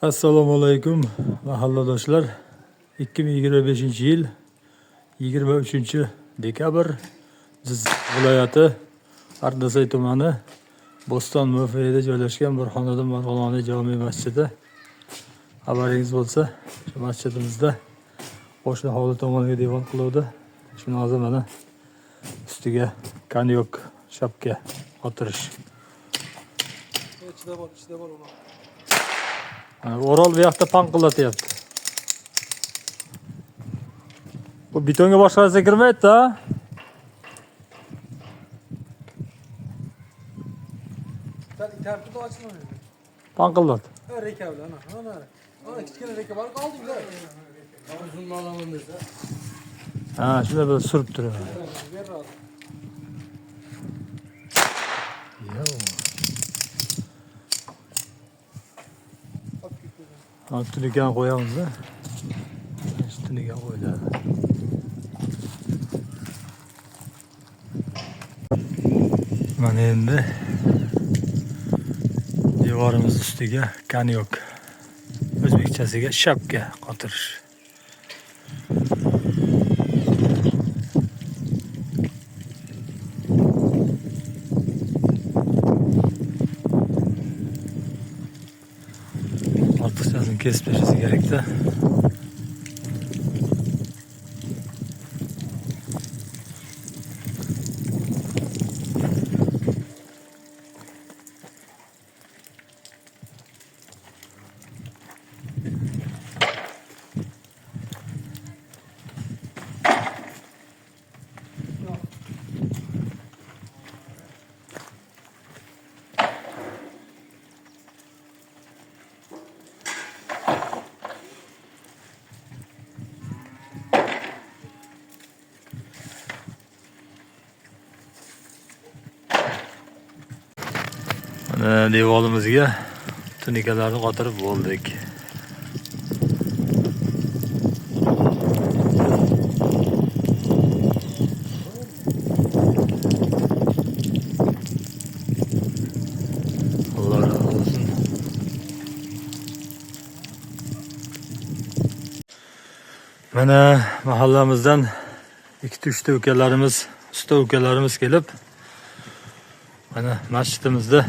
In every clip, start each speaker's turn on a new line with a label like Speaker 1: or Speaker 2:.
Speaker 1: Assalomu alaykum mahalladoshlar. 2025-yil 23-dekabr Jizzax viloyati Ardasay tumani Bo'ston mavqeida joylashgan bir xonada Marg'iloniy jome masjidi. Xabaringiz bo'lsa, shu masjidimizda qo'shni hovli tomoniga devon qiluvdi. Shuni hozir mana ustiga kanyok shapka o'tirish.
Speaker 2: İçinde var ona.
Speaker 1: O'rol bu yoqda panqillatyapti. Bu betonga boshqa narsa kirmaydi-da.
Speaker 2: Ben internette de açılmıyor.
Speaker 1: Panqillat.
Speaker 2: Ha reka bile ana. Ana kichkina reka var kaldı güzel. Ama şunu alalım mesela.
Speaker 1: Ha, shunda bir surib turaman.
Speaker 2: Ver rahat.
Speaker 1: Yo.
Speaker 2: Bak gitti.
Speaker 1: Ha, tunigan qo'yamiz-da. Tunigan qo'yiladi. Mana endi devorimiz ustiga kanyok, o'zbekchasiga shapka qotirish. Ortiqchasini kesib tashlash kerak-da. Mana devorimizga tunikalarni qotirib bo'ldik. Alloh razı olsun. Mana mahallamizdan 2-3 ukalarimiz, usta ukalarimiz kelib, mana masjidimizda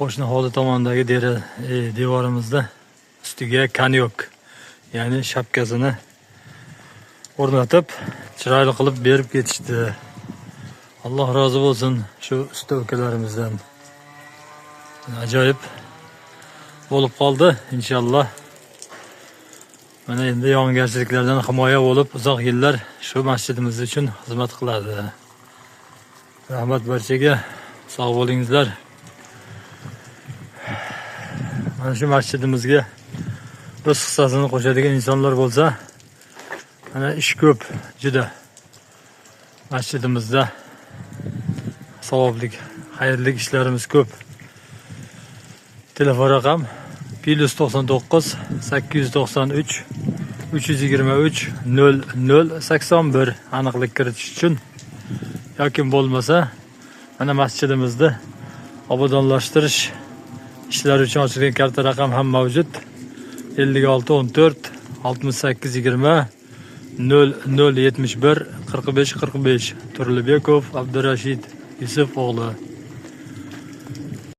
Speaker 1: qo'shni hovli tomondagi devorimizda ustiga kanyok, ya'ni shapkasini o'rnatib, chiroyli qilib berib ketishdi. Alloh rozi bo'lsin shu usta ukalarimizdan. Ajoyib bo'lib qoldi inshaalloh. Mana endi yog'ingarchiliklardan himoya bo'lib, uzoq yillar shu masjidimiz uchun xizmat qiladi. Rahmat barchaga, sog' bo'lingizlar. Mana shu masjidimizga o'z hissasini qo'shadigan insonlar bo'lsa, mana ish ko'p, juda. Masjidimizda savoblik, xayrli ishlarimiz ko'p. Telefon raqam +99 893 323 0081 aniqlik kiritish uchun yoki bo'lmasa mana masjidimizni obodonlashtirish ishlari uchun ochilgan karta raqam ham mavjud. 56 14 68 20 0071 45 45 Turlibekov Abdurashid Yusuf o'g'li.